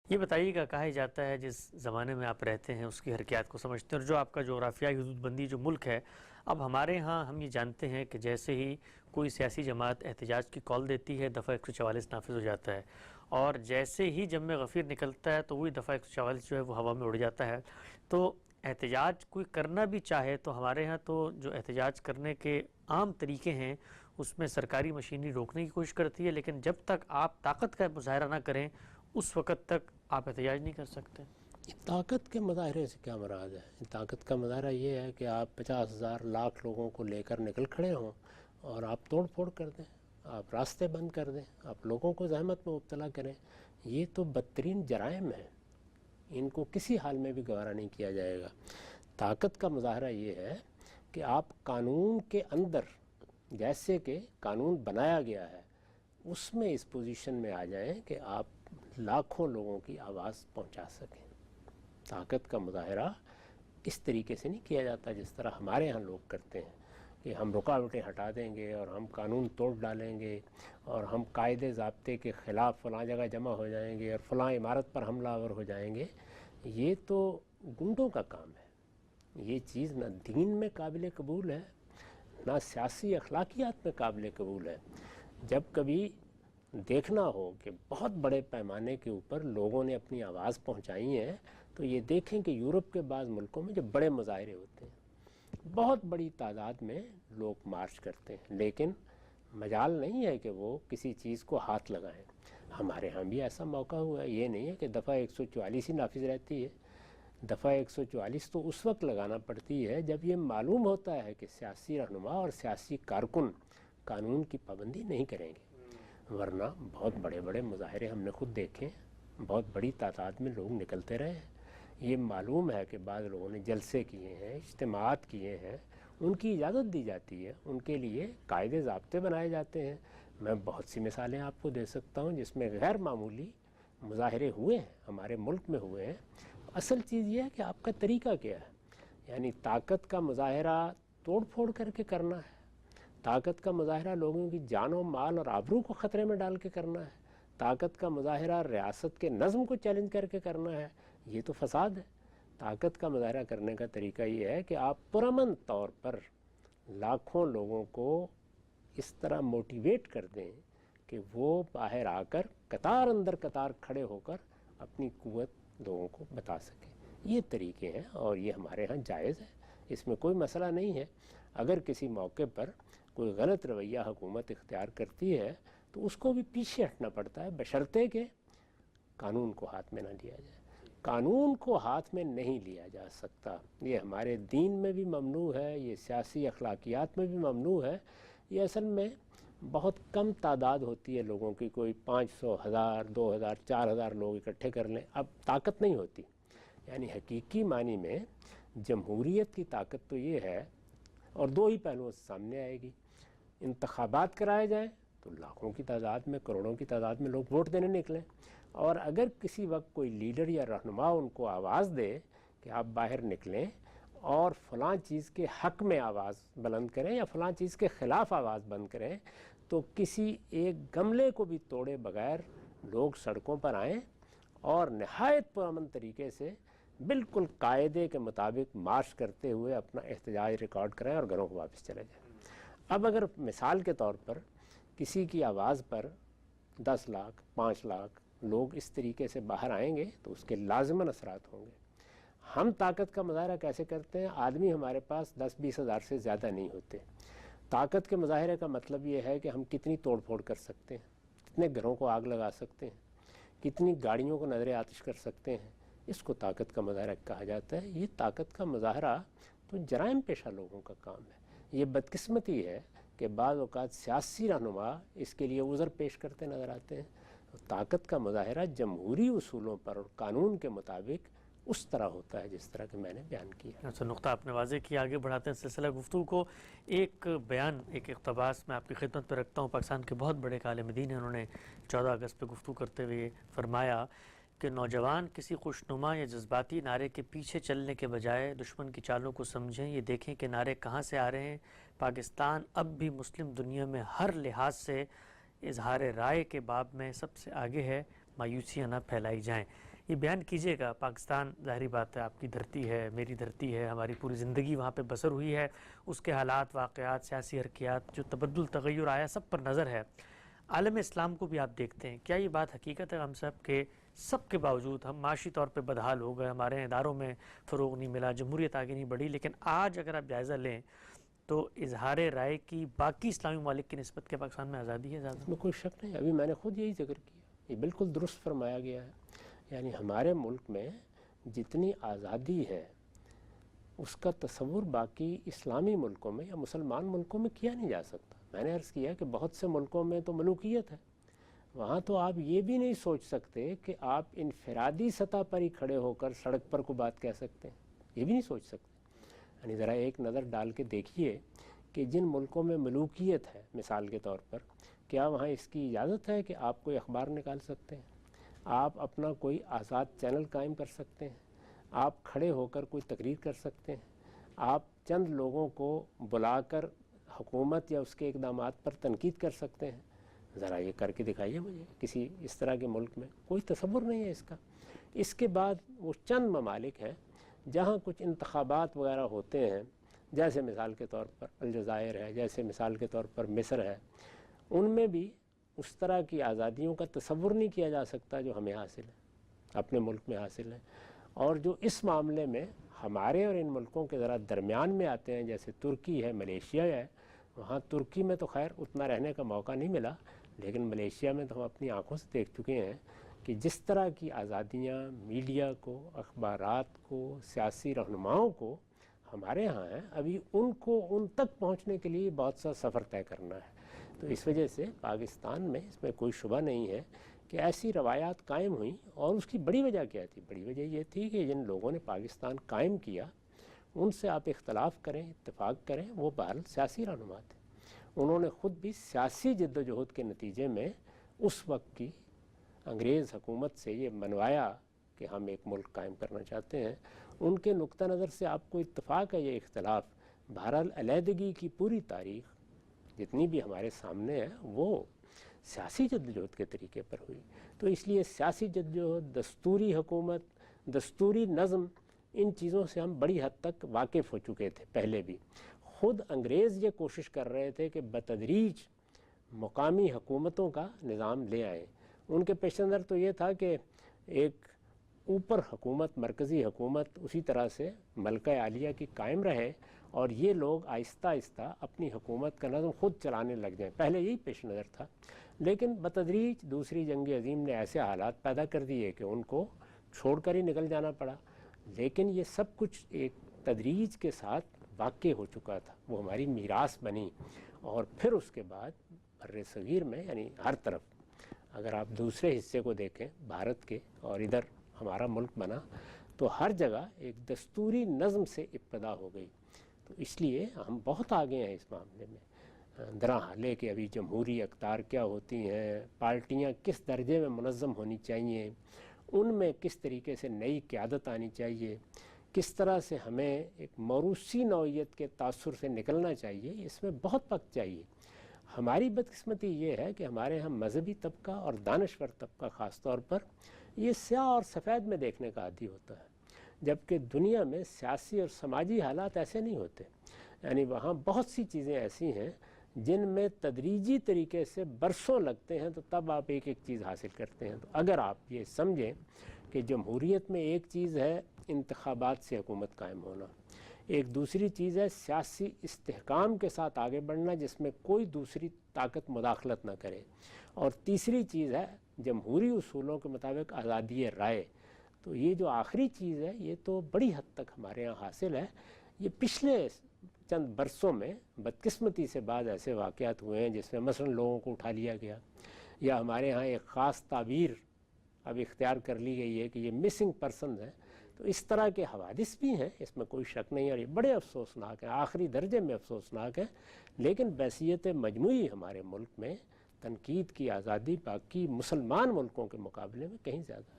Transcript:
یہ بتائیے گا، کہا جاتا ہے جس زمانے میں آپ رہتے ہیں اس کی حرکیات کو سمجھتے ہیں، اور جو آپ کا جغرافیائی حدود بندی جو ملک ہے، اب ہمارے ہاں ہم یہ جانتے ہیں کہ جیسے ہی کوئی سیاسی جماعت احتجاج کی کال دیتی ہے دفعہ 144 نافذ ہو جاتا ہے، اور جیسے ہی جم غفیر نکلتا ہے تو وہی دفعہ 144 جو ہے وہ ہوا میں اڑ جاتا ہے۔ تو احتجاج کوئی کرنا بھی چاہے تو ہمارے ہاں تو جو احتجاج کرنے کے عام طریقے ہیں اس میں سرکاری مشینری روکنے کی کوشش کرتی ہے، لیکن جب تک آپ طاقت کا مظاہرہ نہ کریں اس وقت تک آپ احتجاج نہیں کر سکتے۔ طاقت کے مظاہرے سے کیا مراد ہے؟ طاقت کا مظاہرہ یہ ہے کہ آپ 50,000 لاکھ لوگوں کو لے کر نکل کھڑے ہوں اور آپ توڑ پھوڑ کر دیں، آپ راستے بند کر دیں، آپ لوگوں کو زحمت میں مبتلا کریں۔ یہ تو بدترین جرائم ہیں، ان کو کسی حال میں بھی گوارا نہیں کیا جائے گا۔ طاقت کا مظاہرہ یہ ہے کہ آپ قانون کے اندر، جیسے کہ قانون بنایا گیا ہے اس میں اس پوزیشن میں آ جائیں کہ آپ لاکھوں لوگوں کی آواز پہنچا سکیں۔ طاقت کا مظاہرہ اس طریقے سے نہیں کیا جاتا جس طرح ہمارے ہاں لوگ کرتے ہیں کہ ہم رکاوٹیں ہٹا دیں گے اور ہم قانون توڑ ڈالیں گے اور ہم قاعدے ضابطے کے خلاف فلاں جگہ جمع ہو جائیں گے اور فلاں عمارت پر حملہ آور ہو جائیں گے۔ یہ تو گنڈوں کا کام ہے، یہ چیز نہ دین میں قابل قبول ہے نہ سیاسی اخلاقیات میں قابل قبول ہے۔ جب کبھی دیکھنا ہو کہ بہت بڑے پیمانے کے اوپر لوگوں نے اپنی آواز پہنچائی ہے تو یہ دیکھیں کہ یورپ کے بعض ملکوں میں جو بڑے مظاہرے ہوتے ہیں بہت بڑی تعداد میں لوگ مارچ کرتے ہیں، لیکن مجال نہیں ہے کہ وہ کسی چیز کو ہاتھ لگائیں۔ ہمارے ہاں بھی ایسا موقع ہوا ہے، یہ نہیں ہے کہ دفعہ 144 ہی نافذ رہتی ہے۔ دفعہ 144 تو اس وقت لگانا پڑتی ہے جب یہ معلوم ہوتا ہے کہ سیاسی رہنما اور سیاسی کارکن قانون کی پابندی نہیں کریں گے، ورنہ بہت بڑے بڑے مظاہرے ہم نے خود دیکھے، بہت بڑی تعداد میں لوگ نکلتے رہے ہیں۔ یہ معلوم ہے کہ بعض لوگوں نے جلسے کیے ہیں، اجتماعات کیے ہیں، ان کی اجازت دی جاتی ہے، ان کے لیے قاعدے ضابطے بنائے جاتے ہیں۔ میں بہت سی مثالیں آپ کو دے سکتا ہوں جس میں غیر معمولی مظاہرے ہوئے ہیں، ہمارے ملک میں ہوئے ہیں۔ اصل چیز یہ ہے کہ آپ کا طریقہ کیا ہے، یعنی طاقت کا مظاہرہ توڑ پھوڑ کر کے کرنا ہے، طاقت کا مظاہرہ لوگوں کی جان و مال اور آبرو کو خطرے میں ڈال کے کرنا ہے، طاقت کا مظاہرہ ریاست کے نظم کو چیلنج کر کے کرنا ہے، یہ تو فساد ہے۔ طاقت کا مظاہرہ کرنے کا طریقہ یہ ہے کہ آپ پرامن طور پر لاکھوں لوگوں کو اس طرح موٹیویٹ کر دیں کہ وہ باہر آ کر قطار اندر قطار کھڑے ہو کر اپنی قوت لوگوں کو بتا سکیں۔ یہ طریقے ہیں اور یہ ہمارے ہاں جائز ہے، اس میں کوئی مسئلہ نہیں ہے۔ اگر کسی موقع پر کوئی غلط رویہ حکومت اختیار کرتی ہے تو اس کو بھی پیچھے ہٹنا پڑتا ہے، بشرطے کہ قانون کو ہاتھ میں نہ لیا جائے۔ قانون کو ہاتھ میں نہیں لیا جا سکتا، یہ ہمارے دین میں بھی ممنوع ہے، یہ سیاسی اخلاقیات میں بھی ممنوع ہے۔ یہ اصل میں بہت کم تعداد ہوتی ہے لوگوں کی، کوئی 500، 1000، 2000، 4000 لوگ اکٹھے کر لیں، اب طاقت نہیں ہوتی۔ یعنی حقیقی معنی میں جمہوریت کی طاقت تو یہ ہے، اور دو ہی پہلوؤں سے سامنے آئے گی۔ انتخابات کرائے جائیں تو لاکھوں کی تعداد میں، کروڑوں کی تعداد میں لوگ ووٹ دینے نکلیں، اور اگر کسی وقت کوئی لیڈر یا رہنما ان کو آواز دے کہ آپ باہر نکلیں اور فلاں چیز کے حق میں آواز بلند کریں یا فلاں چیز کے خلاف آواز بند کریں، تو کسی ایک گملے کو بھی توڑے بغیر لوگ سڑکوں پر آئیں اور نہایت پرامن طریقے سے بالکل قاعدے کے مطابق مارچ کرتے ہوئے اپنا احتجاج ریکارڈ کریں اور گھروں کو واپس چلے جائیں۔ اب اگر مثال کے طور پر کسی کی آواز پر 10 لاکھ، 5 لاکھ لوگ اس طریقے سے باہر آئیں گے تو اس کے لازماً اثرات ہوں گے۔ ہم طاقت کا مظاہرہ کیسے کرتے ہیں؟ آدمی ہمارے پاس 10-20 ہزار سے زیادہ نہیں ہوتے۔ طاقت کے مظاہرے کا مطلب یہ ہے کہ ہم کتنی توڑ پھوڑ کر سکتے ہیں، کتنے گھروں کو آگ لگا سکتے ہیں، کتنی گاڑیوں کو نظر آتش کر سکتے ہیں، اس کو طاقت کا مظاہرہ کہا جاتا ہے۔ یہ طاقت کا مظاہرہ تو جرائم پیشہ لوگوں کا کام ہے۔ یہ بدقسمتی ہے کہ بعض اوقات سیاسی رہنما اس کے لیے عذر پیش کرتے نظر آتے ہیں۔ طاقت کا مظاہرہ جمہوری اصولوں پر اور قانون کے مطابق اس طرح ہوتا ہے جس طرح کہ میں نے بیان کیا۔ اچھا، نقطہ آپ نے واضح کیا، آگے بڑھاتے ہیں سلسلہ گفتگو کو۔ ایک بیان، ایک اقتباس میں آپ کی خدمت میں رکھتا ہوں۔ پاکستان کے بہت بڑے عالم دین ہیں، انہوں نے 14 اگست پہ گفتگو کرتے ہوئے فرمایا کہ نوجوان کسی خوشنما یا جذباتی نعرے کے پیچھے چلنے کے بجائے دشمن کی چالوں کو سمجھیں، یہ دیکھیں کہ نعرے کہاں سے آ رہے ہیں۔ پاکستان اب بھی مسلم دنیا میں ہر لحاظ سے اظہار رائے کے باب میں سب سے آگے ہے، مایوسیاں نہ پھیلائی جائیں۔ یہ بیان کیجیے گا، پاکستان ظاہری بات ہے آپ کی دھرتی ہے، میری دھرتی ہے، ہماری پوری زندگی وہاں پہ بسر ہوئی ہے، اس کے حالات، واقعات، سیاسی حرکیات، جو تبدل تغیر آیا، سب پر نظر ہے۔ عالم اسلام کو بھی آپ دیکھتے ہیں، کیا یہ بات حقیقت ہے ہم سب کے سب کے باوجود ہم معاشی طور پہ بدحال ہو گئے، ہمارے اداروں میں فروغ نہیں ملا، جمہوریت آگے نہیں بڑھی، لیکن آج اگر آپ جائزہ لیں تو اظہار رائے کی باقی اسلامی ممالک کی نسبت کے پاکستان میں آزادی ہے زیادہ؟ اس میں کوئی شک نہیں، ابھی میں نے خود یہی ذکر کیا، یہ بالکل درست فرمایا گیا ہے۔ یعنی ہمارے ملک میں جتنی آزادی ہے اس کا تصور باقی اسلامی ملکوں میں یا مسلمان ملکوں میں کیا نہیں جا سکتا۔ میں نے عرض کیا کہ بہت سے ملکوں میں تو ملوکیت ہے، وہاں تو آپ یہ بھی نہیں سوچ سکتے کہ آپ انفرادی سطح پر ہی کھڑے ہو کر سڑک پر کو بات کہہ سکتے ہیں، یہ بھی نہیں سوچ سکتے۔ یعنی ذرا ایک نظر ڈال کے دیکھیے کہ جن ملکوں میں ملوکیت ہے، مثال کے طور پر، کیا وہاں اس کی اجازت ہے کہ آپ کوئی اخبار نکال سکتے ہیں، آپ اپنا کوئی آزاد چینل قائم کر سکتے ہیں، آپ کھڑے ہو کر کوئی تقریر کر سکتے ہیں، آپ چند لوگوں کو بلا کر حکومت یا اس کے اقدامات پر تنقید کر سکتے ہیں؟ ذرا یہ کر کے دکھائیے مجھے کسی اس طرح کے ملک میں، کوئی تصور نہیں ہے اس کا۔ اس کے بعد وہ چند ممالک ہیں جہاں کچھ انتخابات وغیرہ ہوتے ہیں، جیسے مثال کے طور پر الجزائر ہے، جیسے مثال کے طور پر مصر ہے، ان میں بھی اس طرح کی آزادیوں کا تصور نہیں کیا جا سکتا جو ہمیں حاصل ہے، اپنے ملک میں حاصل ہے۔ اور جو اس معاملے میں ہمارے اور ان ملکوں کے ذرا درمیان میں آتے ہیں، جیسے ترکی ہے، ملیشیا ہے، وہاں ترکی میں تو خیر اتنا رہنے کا موقع نہیں ملا، لیکن ملیشیا میں تو ہم اپنی آنکھوں سے دیکھ چکے ہیں کہ جس طرح کی آزادیاں میڈیا کو، اخبارات کو، سیاسی رہنماؤں کو ہمارے ہاں ہیں، ابھی ان کو ان تک پہنچنے کے لیے بہت سا سفر طے کرنا ہے۔ تو اس وجہ سے پاکستان میں اس میں کوئی شبہ نہیں ہے کہ ایسی روایات قائم ہوئیں، اور اس کی بڑی وجہ کیا تھی؟ بڑی وجہ یہ تھی کہ جن لوگوں نے پاکستان قائم کیا ان سے آپ اختلاف کریں، اتفاق کریں، وہ بہرحال سیاسی رہنما تھے، انہوں نے خود بھی سیاسی جد و جہد کے نتیجے میں اس وقت کی انگریز حکومت سے یہ منوایا کہ ہم ایک ملک قائم کرنا چاہتے ہیں۔ ان کے نقطہ نظر سے آپ کو اتفاق ہے، یہ اختلاف، بہرحال علیحدگی کی پوری تاریخ جتنی بھی ہمارے سامنے ہے وہ سیاسی جدوجہد کے طریقے پر ہوئی۔ تو اس لیے سیاسی جدوجہد، دستوری حکومت، دستوری نظم، ان چیزوں سے ہم بڑی حد تک واقف ہو چکے تھے پہلے بھی۔ خود انگریز یہ کوشش کر رہے تھے کہ بتدریج مقامی حکومتوں کا نظام لے آئیں۔ ان کے پیش نظر تو یہ تھا کہ ایک اوپر حکومت، مرکزی حکومت اسی طرح سے ملکہ عالیہ کی قائم رہے، اور یہ لوگ آہستہ آہستہ اپنی حکومت کا نظم خود چلانے لگ جائیں، پہلے یہی پیش نظر تھا۔ لیکن بتدریج دوسری جنگ عظیم نے ایسے حالات پیدا کر دیے کہ ان کو چھوڑ کر ہی نکل جانا پڑا۔ لیکن یہ سب کچھ ایک تدریج کے ساتھ واقع ہو چکا تھا، وہ ہماری میراث بنی۔ اور پھر اس کے بعد بر صغیر میں، یعنی ہر طرف اگر آپ دوسرے حصے کو دیکھیں بھارت کے، اور ادھر ہمارا ملک بنا، تو ہر جگہ ایک دستوری نظم سے ابتدا ہو گئی۔ تو اس لیے ہم بہت آگے ہیں اس معاملے میں۔ درا حالے کہ ابھی جمہوری اقدار کیا ہوتی ہیں، پارٹیاں کس درجے میں منظم ہونی چاہیے، ان میں کس طریقے سے نئی قیادت آنی چاہیے، کس طرح سے ہمیں ایک موروثی نوعیت کے تاثر سے نکلنا چاہیے، اس میں بہت وقت چاہیے۔ ہماری بدقسمتی یہ ہے کہ ہمارے یہاں مذہبی طبقہ اور دانشور طبقہ خاص طور پر یہ سیاہ اور سفید میں دیکھنے کا عادی ہوتا ہے، جبکہ دنیا میں سیاسی اور سماجی حالات ایسے نہیں ہوتے۔ یعنی وہاں بہت سی چیزیں ایسی ہیں جن میں تدریجی طریقے سے برسوں لگتے ہیں، تو تب آپ ایک ایک چیز حاصل کرتے ہیں۔ تو اگر آپ یہ سمجھیں کہ جمہوریت میں ایک چیز ہے انتخابات سے حکومت قائم ہونا، ایک دوسری چیز ہے سیاسی استحکام کے ساتھ آگے بڑھنا جس میں کوئی دوسری طاقت مداخلت نہ کرے، اور تیسری چیز ہے جمہوری اصولوں کے مطابق آزادی رائے، تو یہ جو آخری چیز ہے یہ تو بڑی حد تک ہمارے ہاں حاصل ہے۔ یہ پچھلے چند برسوں میں بدقسمتی سے بعض ایسے واقعات ہوئے ہیں جس میں مثلا لوگوں کو اٹھا لیا گیا، یا ہمارے ہاں ایک خاص تعبیر اب اختیار کر لی گئی ہے کہ یہ مسنگ پرسنز ہیں۔ تو اس طرح کے حوادث بھی ہیں، اس میں کوئی شک نہیں، اور یہ بڑے افسوسناک ہیں، آخری درجے میں افسوسناک ہیں۔ لیکن بحیثیت مجموعی ہمارے ملک میں تنقید کی آزادی باقی مسلمان ملکوں کے مقابلے میں کہیں زیادہ ہے۔